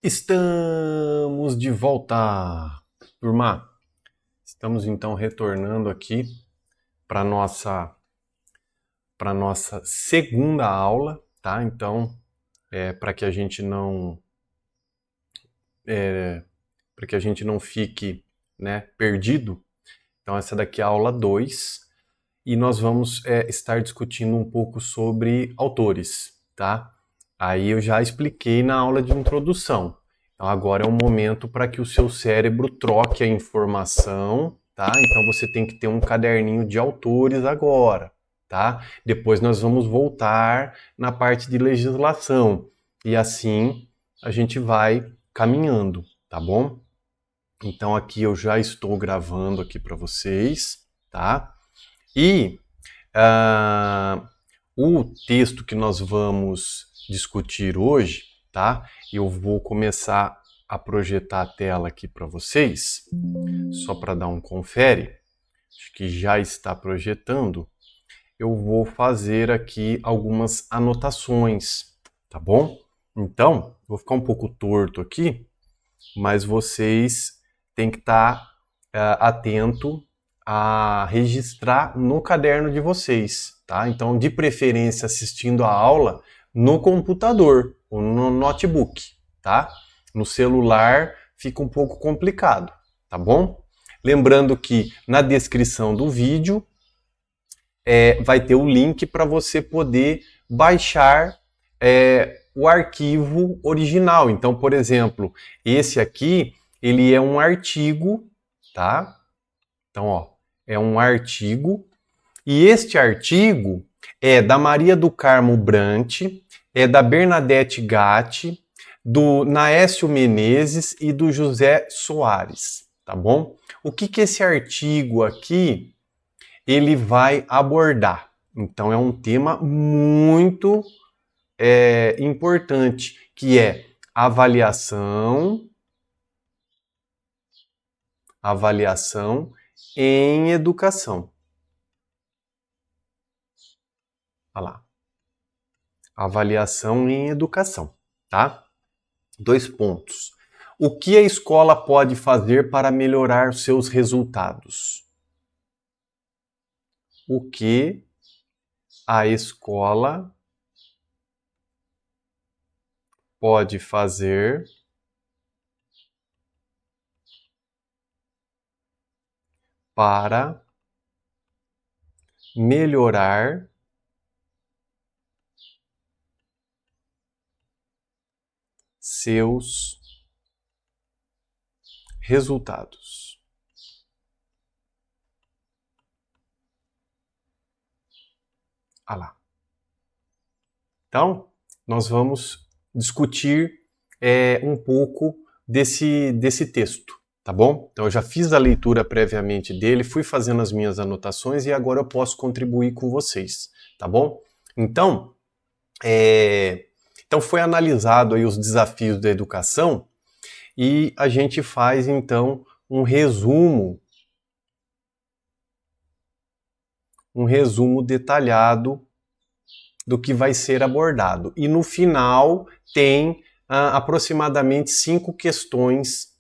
Estamos de volta, turma. Estamos então retornando aqui para nossa segunda aula, tá? Então, para que a gente não para que a gente não fique, né, perdido. Então, essa daqui é a aula 2 e nós vamos estar discutindo um pouco sobre autores, tá? Aí eu já expliquei na aula de introdução. Então agora é um momento para que o seu cérebro troque a informação, tá? Então você tem que ter um caderninho de autores agora, tá? Depois nós vamos voltar na parte de legislação e assim a gente vai caminhando, tá bom? Então aqui eu já estou gravando aqui para vocês, tá? E o texto que nós vamos discutir hoje, tá? Eu vou começar a projetar a tela aqui para vocês, só para dar um confere. Acho que já está projetando. Eu vou fazer aqui algumas anotações, tá bom? Então, vou ficar um pouco torto aqui, mas vocês têm que estar atento a registrar no caderno de vocês, tá? Então, de preferência, assistindo a aula no computador ou no notebook, tá? No celular fica um pouco complicado, tá bom? Lembrando que na descrição do vídeo vai ter o link para você poder baixar o arquivo original. Então, por exemplo, esse aqui, ele é um artigo, tá? Então, ó, é um artigo, e este artigo é da Maria do Carmo Brant, é da Bernadette Gatti, do Naécio Menezes e do José Soares, tá bom? O que esse artigo aqui ele vai abordar? Então é um tema muito importante, que é avaliação em educação. Olha lá. Avaliação em educação, tá? 2 pontos. O que a escola pode fazer para melhorar seus resultados? O que a escola pode fazer para melhorar seus resultados? Ah lá. Então, nós vamos discutir um pouco desse texto, tá bom? Então, eu já fiz a leitura previamente dele, fui fazendo as minhas anotações e agora eu posso contribuir com vocês, tá bom? Então, então foi analisado aí os desafios da educação e a gente faz então um resumo detalhado do que vai ser abordado. E no final tem aproximadamente 5 questões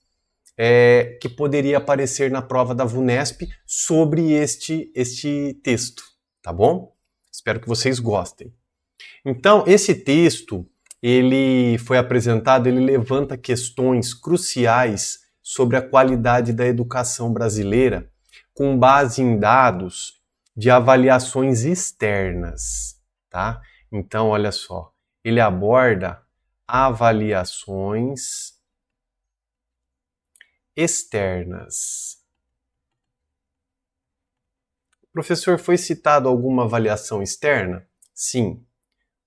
que poderia aparecer na prova da VUNESP sobre este texto, tá bom? Espero que vocês gostem. Então, esse texto, ele foi apresentado, ele levanta questões cruciais sobre a qualidade da educação brasileira com base em dados de avaliações externas, tá? Então, olha só, ele aborda avaliações externas. Professor, foi citado alguma avaliação externa? Sim.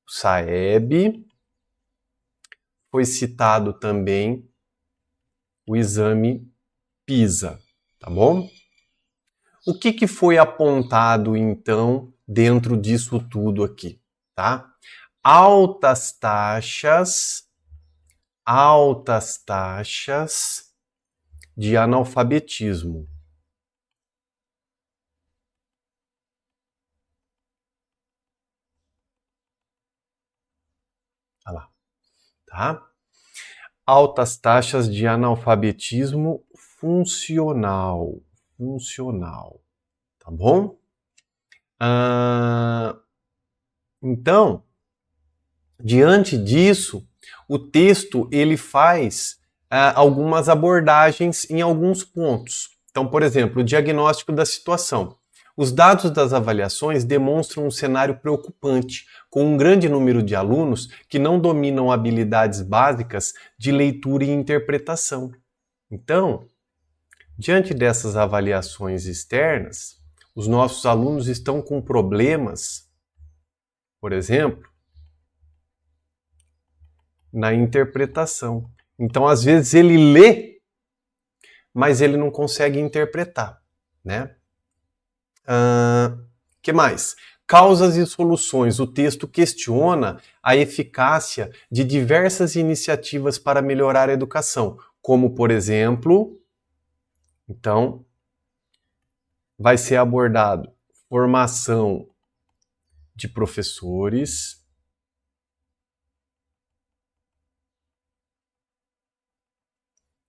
O SAEB, foi citado também o exame PISA, tá bom? O que foi apontado, então, dentro disso tudo aqui, tá? Altas taxas de analfabetismo. Olha lá, tá? altas taxas de analfabetismo funcional. Funcional. Tá bom? Então, diante disso, o texto ele faz algumas abordagens em alguns pontos. Então, por exemplo, o diagnóstico da situação. Os dados das avaliações demonstram um cenário preocupante, com um grande número de alunos que não dominam habilidades básicas de leitura e interpretação. Então, diante dessas avaliações externas, os nossos alunos estão com problemas, por exemplo, na interpretação. Então, às vezes, ele lê, mas ele não consegue interpretar, né? Que mais? Causas e soluções. O texto questiona a eficácia de diversas iniciativas para melhorar a educação, como, por exemplo, então, vai ser abordado formação de professores,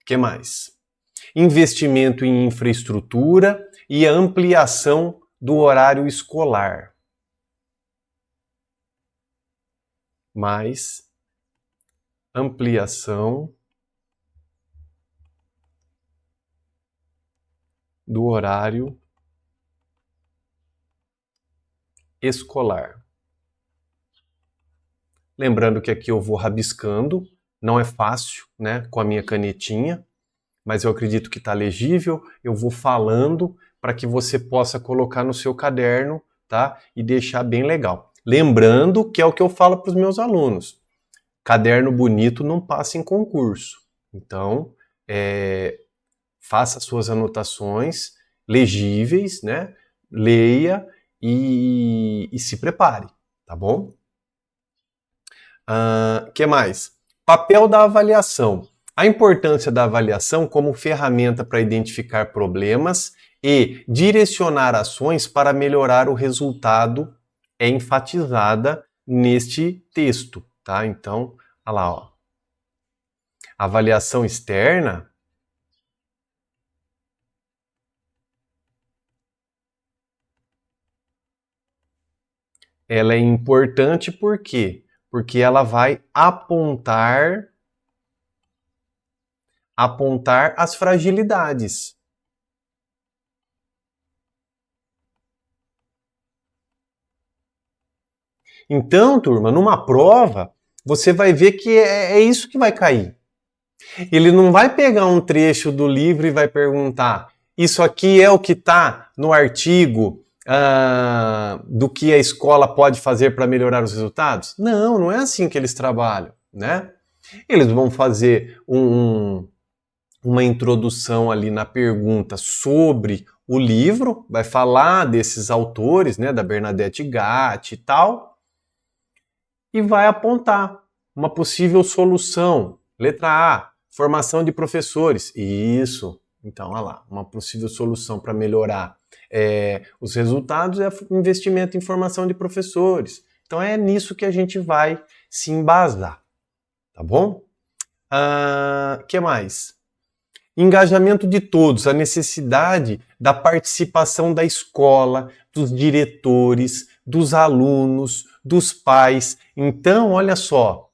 que mais? Investimento em infraestrutura e ampliação do horário escolar. Mais ampliação do horário escolar. Lembrando que aqui eu vou rabiscando, não é fácil, né, com a minha canetinha, mas eu acredito que está legível. Eu vou falando para que você possa colocar no seu caderno, tá? E deixar bem legal. Lembrando que é o que eu falo para os meus alunos. Caderno bonito não passa em concurso. Então, faça suas anotações legíveis, né? Leia e se prepare, tá bom? Que mais? Papel da avaliação. A importância da avaliação como ferramenta para identificar problemas e direcionar ações para melhorar o resultado é enfatizada neste texto, tá? Então, olha lá, ó. Avaliação externa ela é importante por quê? Porque ela vai apontar as fragilidades. Então, turma, numa prova, você vai ver que é isso que vai cair. Ele não vai pegar um trecho do livro e vai perguntar: isso aqui é o que está no artigo do que a escola pode fazer para melhorar os resultados? Não, não é assim que eles trabalham, né? Eles vão fazer uma introdução ali na pergunta sobre o livro, vai falar desses autores, né, da Bernadette Gatti e tal, e vai apontar uma possível solução. Letra A, formação de professores. Isso. Então, olha lá, uma possível solução para melhorar os resultados é investimento em formação de professores. Então, é nisso que a gente vai se embasar. Tá bom? Que mais? Engajamento de todos, a necessidade da participação da escola, dos diretores, dos alunos, dos pais. Então, olha só,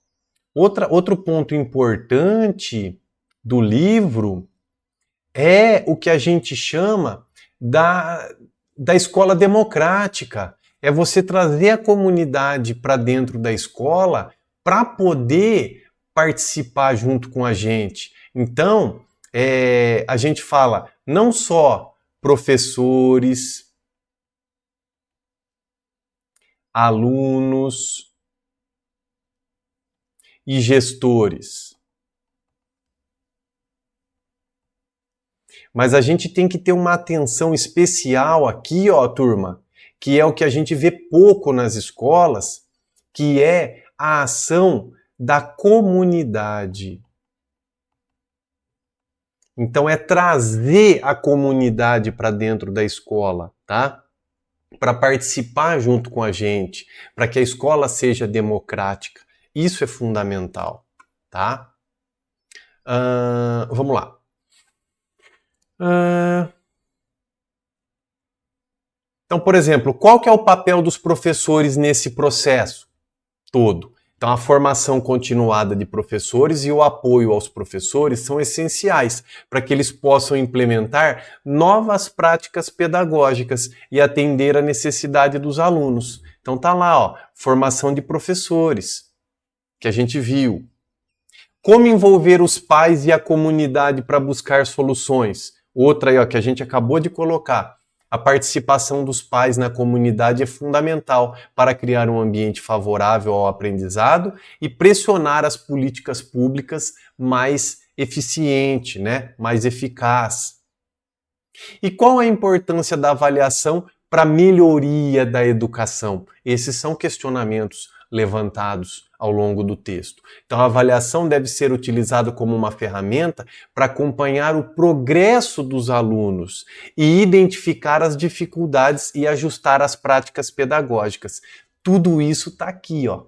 outro ponto importante do livro é o que a gente chama da escola democrática. É você trazer a comunidade para dentro da escola para poder participar junto com a gente. Então, a gente fala não só professores, alunos e gestores. Mas a gente tem que ter uma atenção especial aqui, ó, turma, que é o que a gente vê pouco nas escolas, que é a ação da comunidade. Então é trazer a comunidade para dentro da escola, tá? Para participar junto com a gente, para que a escola seja democrática. Isso é fundamental, tá? Vamos lá. Então, por exemplo, qual que é o papel dos professores nesse processo todo? Então, a formação continuada de professores e o apoio aos professores são essenciais para que eles possam implementar novas práticas pedagógicas e atender à necessidade dos alunos. Então, tá lá, ó, formação de professores, que a gente viu. Como envolver os pais e a comunidade para buscar soluções? Outra aí, ó, que a gente acabou de colocar. A participação dos pais na comunidade é fundamental para criar um ambiente favorável ao aprendizado e pressionar as políticas públicas mais eficiente, né? Mais eficaz. E qual a importância da avaliação para a melhoria da educação? Esses são questionamentos levantados ao longo do texto. Então, a avaliação deve ser utilizada como uma ferramenta para acompanhar o progresso dos alunos e identificar as dificuldades e ajustar as práticas pedagógicas. Tudo isso está aqui, ó.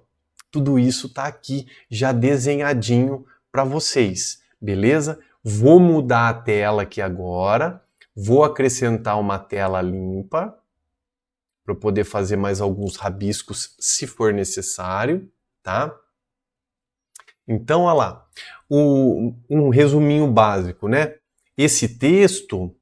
Tudo isso está aqui já desenhadinho para vocês, beleza? Vou mudar a tela aqui agora. Vou acrescentar uma tela limpa para eu poder fazer mais alguns rabiscos se for necessário, tá? Então, olha lá, um resuminho básico, né? Esse texto,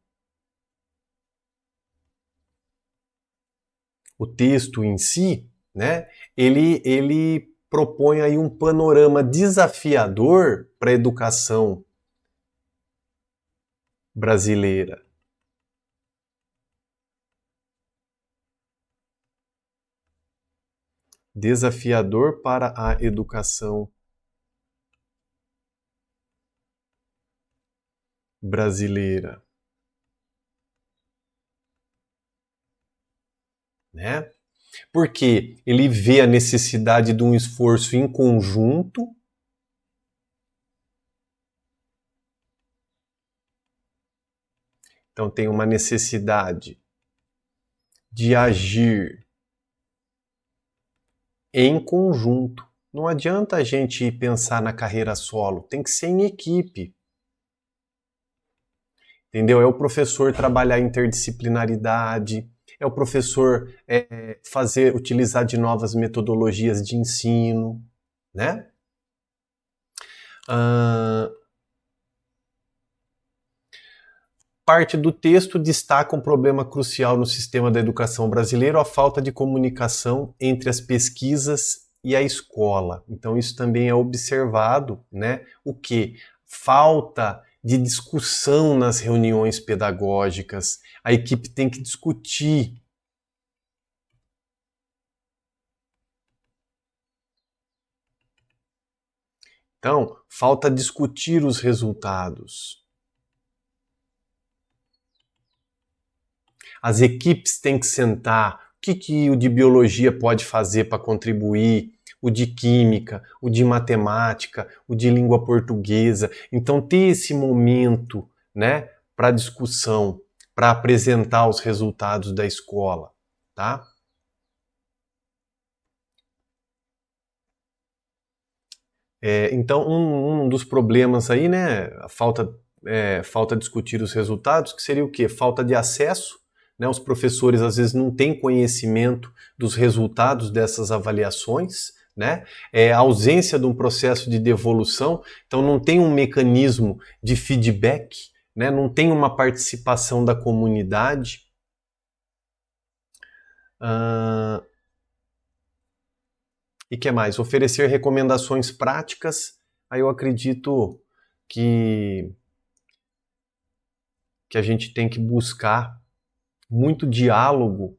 o texto em si, né? Ele propõe aí um panorama desafiador para a educação brasileira. Desafiador para a educação brasileira, né? Porque ele vê a necessidade de um esforço em conjunto Então tem uma necessidade de agir em conjunto. Não adianta a gente pensar na carreira solo, tem que ser em equipe. Entendeu? É o professor trabalhar interdisciplinaridade, é o professor utilizar de novas metodologias de ensino, né? Parte do texto destaca um problema crucial no sistema da educação brasileiro, a falta de comunicação entre as pesquisas e a escola. Então isso também é observado, né? O que? Falta de discussão nas reuniões pedagógicas. A equipe tem que discutir. Então, falta discutir os resultados. As equipes têm que sentar. O que o de biologia pode fazer para contribuir? O de química, o de matemática, o de língua portuguesa. Então, ter esse momento, né, para discussão, para apresentar os resultados da escola, tá? Então, um dos problemas aí, né, a falta de discutir os resultados, que seria o quê? Falta de acesso, né? Os professores às vezes não têm conhecimento dos resultados dessas avaliações, né? A ausência de um processo de devolução, então não tem um mecanismo de feedback, né? Não tem uma participação da comunidade. E que mais? Oferecer recomendações práticas. Aí eu acredito que a gente tem que buscar muito diálogo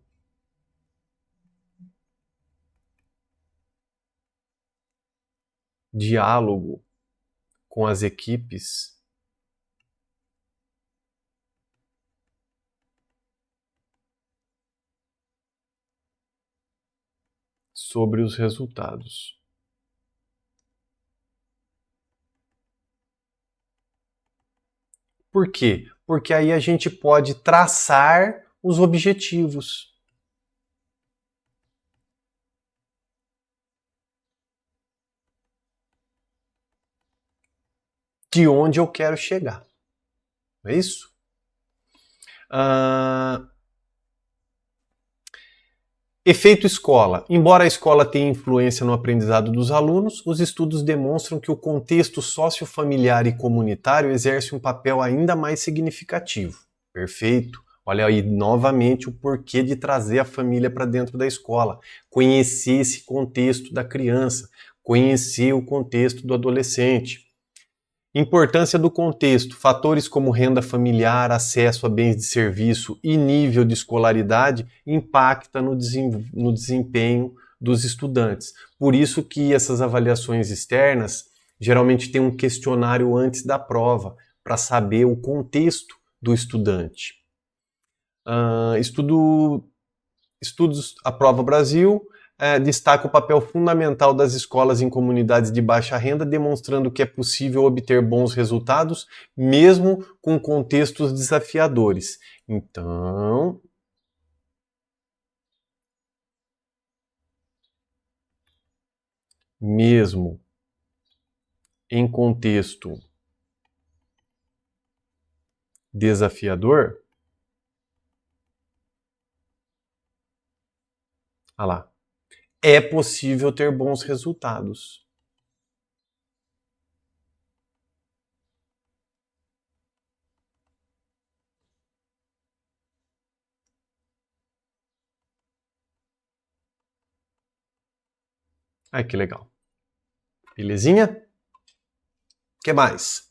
com as equipes sobre os resultados. Por quê? Porque aí a gente pode traçar os objetivos. de onde eu quero chegar. Não é isso? Efeito escola. Embora a escola tenha influência no aprendizado dos alunos, os estudos demonstram que o contexto sociofamiliar e comunitário exerce um papel ainda mais significativo. Perfeito. Olha aí novamente o porquê de trazer a família para dentro da escola. Conhecer esse contexto da criança, conhecer o contexto do adolescente. Importância do contexto. Fatores como renda familiar, acesso a bens de serviço e nível de escolaridade impactam no desempenho dos estudantes. Por isso que essas avaliações externas geralmente têm um questionário antes da prova, para saber o contexto do estudante. Estudos à Prova Brasil destaca o papel fundamental das escolas em comunidades de baixa renda, demonstrando que é possível obter bons resultados, mesmo com contextos desafiadores. Então, mesmo em contexto desafiador, olha lá, é possível ter bons resultados. Ai, que legal. Belezinha? O que mais?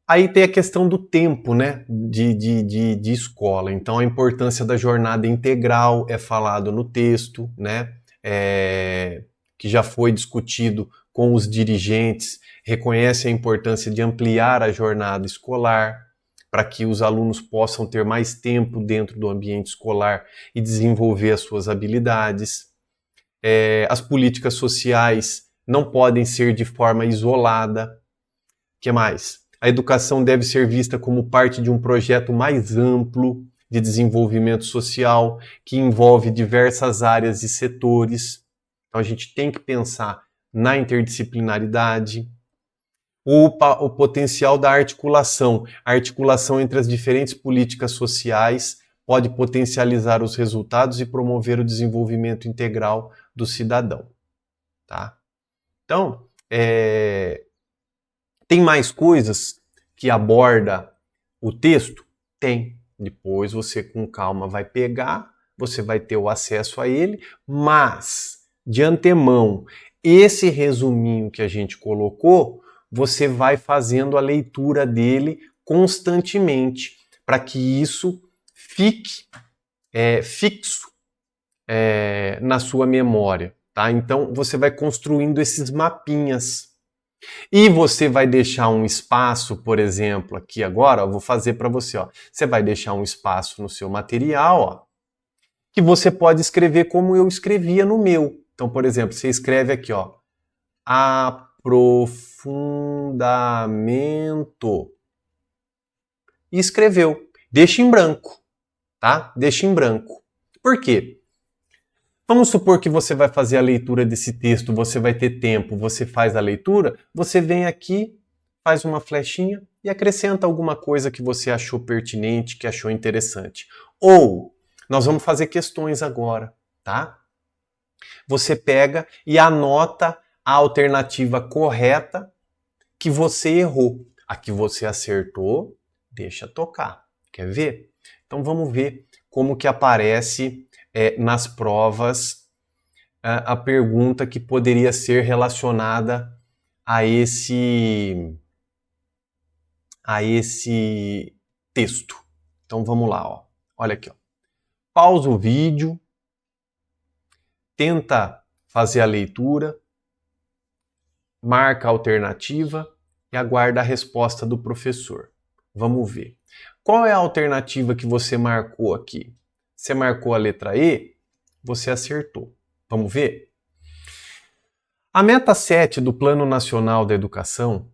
Aí tem a questão do tempo, né, de escola. Então, a importância da jornada integral é falado no texto, né, que já foi discutido com os dirigentes, reconhece a importância de ampliar a jornada escolar para que os alunos possam ter mais tempo dentro do ambiente escolar e desenvolver as suas habilidades. As políticas sociais não podem ser de forma isolada. O que mais? A educação deve ser vista como parte de um projeto mais amplo de desenvolvimento social, que envolve diversas áreas e setores. Então a gente tem que pensar na interdisciplinaridade, o potencial da articulação. A articulação entre as diferentes políticas sociais pode potencializar os resultados e promover o desenvolvimento integral do cidadão. Tá? Então, tem mais coisas que aborda o texto? Tem. Depois você com calma vai pegar, você vai ter o acesso a ele, mas de antemão, esse resuminho que a gente colocou, você vai fazendo a leitura dele constantemente, para que isso fique fixo na sua memória. Tá? Então você vai construindo esses mapinhas. E você vai deixar um espaço, por exemplo, aqui agora, eu vou fazer para você, ó. Você vai deixar um espaço no seu material, ó, que você pode escrever como eu escrevia no meu. Então, por exemplo, você escreve aqui, ó, aprofundamento. E escreveu. Deixa em branco, tá? Deixa em branco. Por quê? Vamos supor que você vai fazer a leitura desse texto, você vai ter tempo, você faz a leitura, você vem aqui, faz uma flechinha e acrescenta alguma coisa que você achou pertinente, que achou interessante. Ou, nós vamos fazer questões agora, tá? Você pega e anota a alternativa correta que você errou. A que você acertou, deixa tocar. Quer ver? Então vamos ver como que aparece nas provas a pergunta que poderia ser relacionada a esse texto. Então vamos lá, ó. Olha aqui, ó. Pausa o vídeo, tenta fazer a leitura, marca a alternativa e aguarda a resposta do professor. Vamos ver. Qual é a alternativa que você marcou aqui? Você marcou a letra E, você acertou. Vamos ver? A meta 7 do Plano Nacional da Educação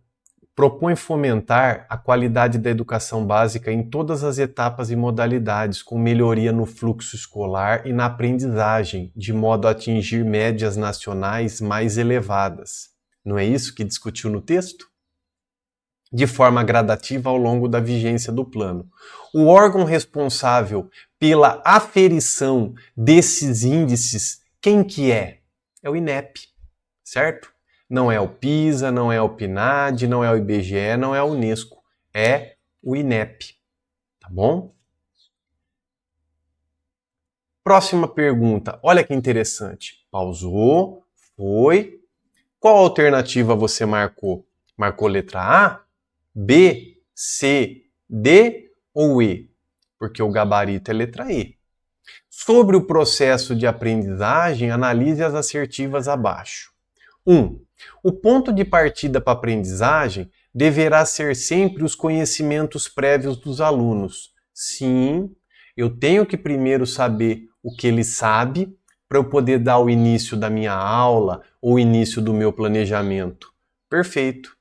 propõe fomentar a qualidade da educação básica em todas as etapas e modalidades, com melhoria no fluxo escolar e na aprendizagem, de modo a atingir médias nacionais mais elevadas. Não é isso que discutiu no texto? De forma gradativa ao longo da vigência do plano. O órgão responsável pela aferição desses índices, quem que é? É o INEP, certo? Não é o PISA, não é o PNAD, não é o IBGE, não é a Unesco. É o INEP, tá bom? Próxima pergunta. Olha que interessante. Pausou, foi. Qual alternativa você marcou? Marcou letra A, B, C, D ou E? Porque o gabarito é letra E. Sobre o processo de aprendizagem, analise as assertivas abaixo. 1. O ponto de partida para a aprendizagem deverá ser sempre os conhecimentos prévios dos alunos. Sim, eu tenho que primeiro saber o que ele sabe para eu poder dar o início da minha aula ou o início do meu planejamento. Perfeito.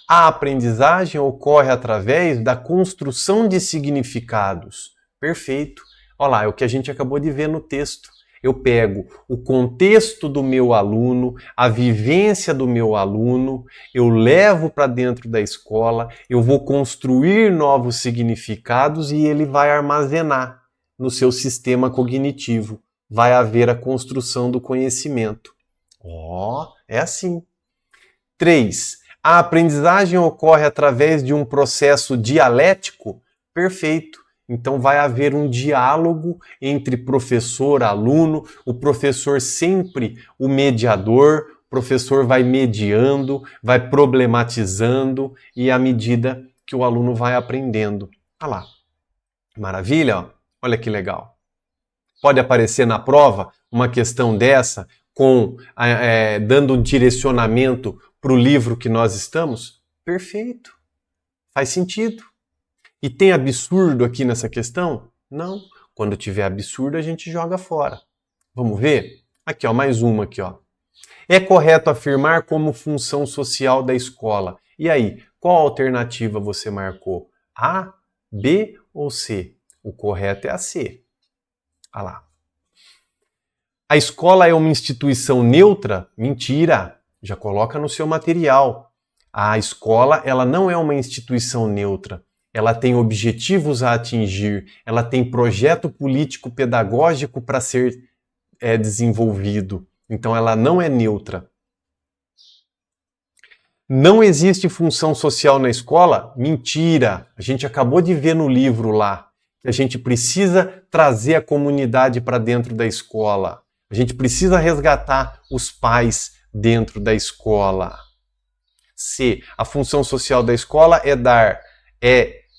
A aprendizagem ocorre através da construção de significados. Perfeito. Olha lá, é o que a gente acabou de ver no texto. Eu pego o contexto do meu aluno, a vivência do meu aluno, eu levo para dentro da escola, eu vou construir novos significados e ele vai armazenar no seu sistema cognitivo. Vai haver a construção do conhecimento. É assim. 3. A aprendizagem ocorre através de um processo dialético? Perfeito. Então vai haver um diálogo entre professor e aluno, o professor sempre o mediador, o professor vai mediando, vai problematizando e à medida que o aluno vai aprendendo. Olha lá, maravilha, ó. Olha que legal. Pode aparecer na prova uma questão dessa, dando um direcionamento para o livro que nós estamos? Perfeito, faz sentido. E tem absurdo aqui nessa questão? Não. Quando tiver absurdo, a gente joga fora. Vamos ver? Aqui, ó, mais uma aqui, ó. É correto afirmar como função social da escola. E aí, qual alternativa você marcou? A, B ou C? O correto é a C. Olha lá. A escola é uma instituição neutra? Mentira. Já coloca no seu material. A escola, ela não é uma instituição neutra. Ela tem objetivos a atingir, ela tem projeto político-pedagógico para ser desenvolvido. Então ela não é neutra. Não existe função social na escola? Mentira! A gente acabou de ver no livro lá que a gente precisa trazer a comunidade para dentro da escola. A gente precisa resgatar os pais dentro da escola. C. A função social da escola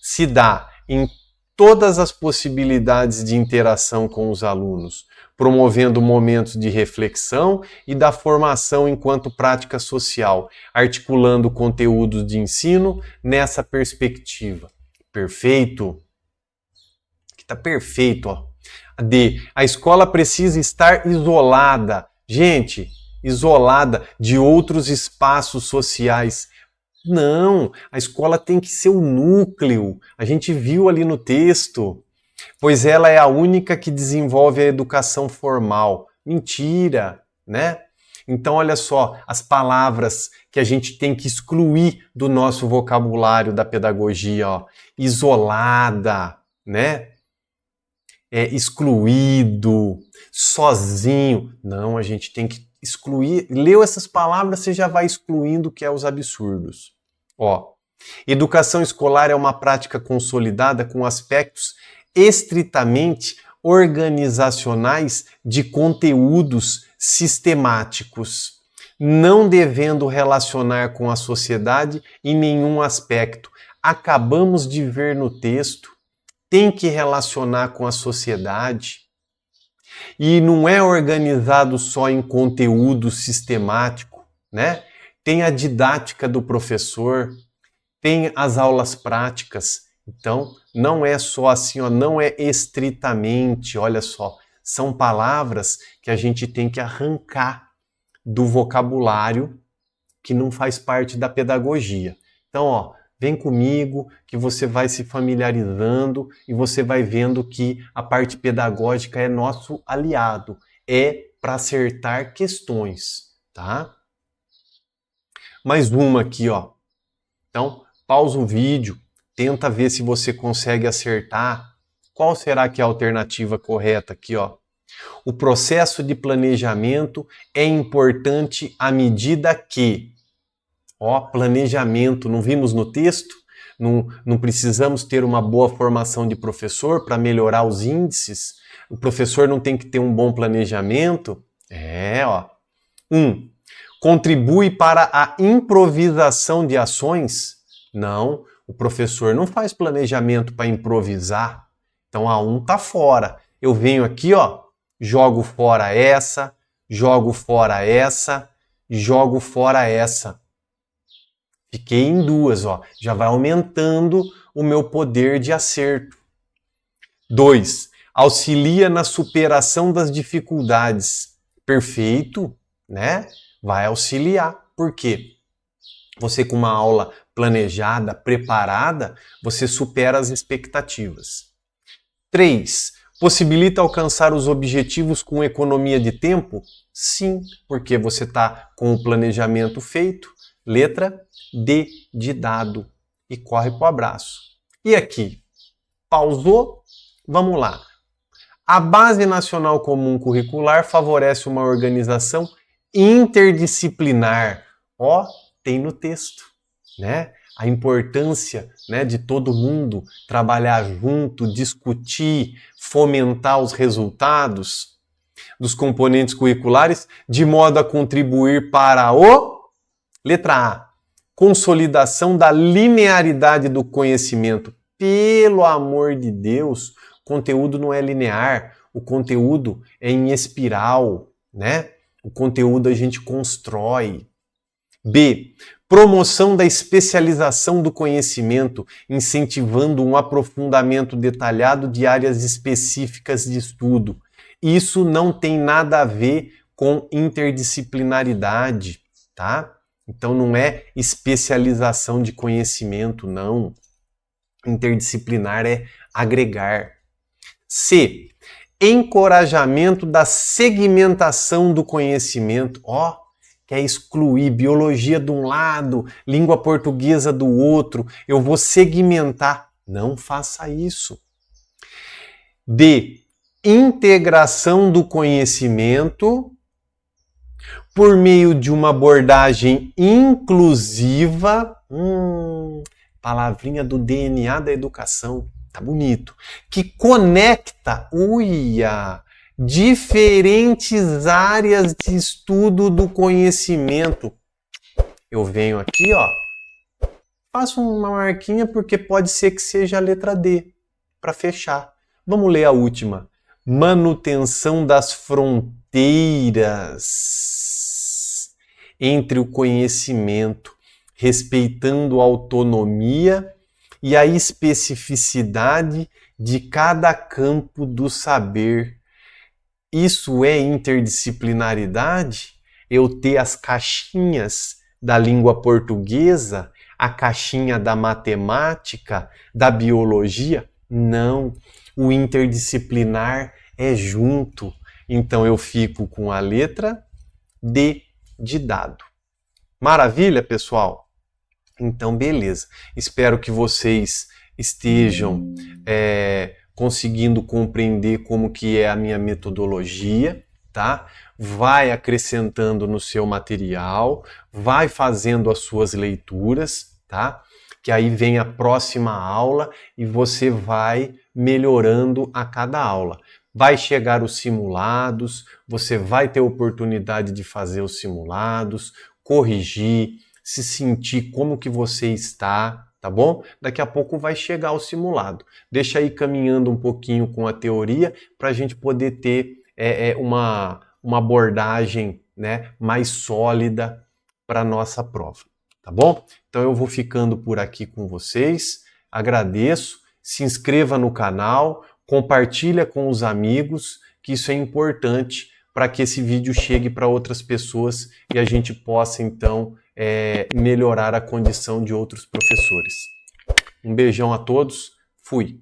se dá em todas as possibilidades de interação com os alunos, promovendo momentos de reflexão e da formação enquanto prática social, articulando conteúdos de ensino nessa perspectiva. Perfeito? Aqui está perfeito, ó. D. A escola precisa estar isolada. Gente, isolada de outros espaços sociais. Não, a escola tem que ser o núcleo. A gente viu ali no texto. Pois ela é a única que desenvolve a educação formal. Mentira, né? Então, olha só, as palavras que a gente tem que excluir do nosso vocabulário da pedagogia, ó. Isolada, né? Excluído, sozinho. Não, a gente tem que excluir. Leu essas palavras, você já vai excluindo o que é os absurdos. Ó, educação escolar é uma prática consolidada com aspectos estritamente organizacionais de conteúdos sistemáticos, não devendo relacionar com a sociedade em nenhum aspecto. Acabamos de ver no texto, tem que relacionar com a sociedade. E não é organizado só em conteúdo sistemático, né? Tem a didática do professor, tem as aulas práticas. Então, não é só assim, ó, não é estritamente, olha só, são palavras que a gente tem que arrancar do vocabulário que não faz parte da pedagogia. Então, ó, vem comigo que você vai se familiarizando e você vai vendo que a parte pedagógica é nosso aliado, é para acertar questões, tá? Mais uma aqui, ó. Então, pausa o vídeo, tenta ver se você consegue acertar. Qual será que é a alternativa correta aqui, ó? O processo de planejamento é importante à medida que, ó, planejamento, não vimos no texto? Não precisamos ter uma boa formação de professor para melhorar os índices? O professor não tem que ter um bom planejamento? Ó. 1. Contribui para a improvisação de ações? Não, o professor não faz planejamento para improvisar. Então a 1 tá fora. Eu venho aqui, ó, jogo fora essa, jogo fora essa, jogo fora essa. Fiquei em 2, ó. Já vai aumentando o meu poder de acerto. 2. Auxilia na superação das dificuldades. Perfeito, né? Vai auxiliar. Por quê? Você com uma aula planejada, preparada, você supera as expectativas. 3. Possibilita alcançar os objetivos com economia de tempo? Sim, porque você está com o planejamento feito. Letra D de dado. E corre para o abraço. E aqui? Pausou? Vamos lá. A Base Nacional Comum Curricular favorece uma organização interdisciplinar. Ó, tem no texto, né? A importância, né, de todo mundo trabalhar junto, discutir, fomentar os resultados dos componentes curriculares de modo a contribuir para o... Letra A. Consolidação da linearidade do conhecimento. Pelo amor de Deus, o conteúdo não é linear, o conteúdo é em espiral, né? O conteúdo a gente constrói. B. Promoção da especialização do conhecimento, incentivando um aprofundamento detalhado de áreas específicas de estudo. Isso não tem nada a ver com interdisciplinaridade, tá? Então não é especialização de conhecimento, não. Interdisciplinar é agregar. C. Encorajamento da segmentação do conhecimento. Ó, quer excluir biologia de um lado, língua portuguesa do outro. Eu vou segmentar. Não faça isso. D. Integração do conhecimento por meio de uma abordagem inclusiva. Palavrinha do DNA da educação. Tá bonito. Que conecta, diferentes áreas de estudo do conhecimento. Eu venho aqui, ó, faço uma marquinha porque pode ser que seja a letra D, para fechar. Vamos ler a última. Manutenção das fronteiras entre o conhecimento, respeitando a autonomia e a especificidade de cada campo do saber. Isso é interdisciplinaridade? Eu ter as caixinhas da língua portuguesa, a caixinha da matemática, da biologia? Não. O interdisciplinar é junto. Então eu fico com a letra D de dado. Maravilha, pessoal? Então, beleza. Espero que vocês estejam conseguindo compreender como que é a minha metodologia, tá? Vai acrescentando no seu material, vai fazendo as suas leituras, tá? Que aí vem a próxima aula e você vai melhorando a cada aula. Vai chegar os simulados, você vai ter oportunidade de fazer os simulados, corrigir, se sentir como que você está, tá bom? Daqui a pouco vai chegar o simulado. Deixa aí caminhando um pouquinho com a teoria para a gente poder ter uma abordagem, né, mais sólida para a nossa prova, tá bom? Então eu vou ficando por aqui com vocês, agradeço, se inscreva no canal, compartilha com os amigos, que isso é importante para que esse vídeo chegue para outras pessoas e a gente possa então melhorar a condição de outros professores. Um beijão a todos, fui!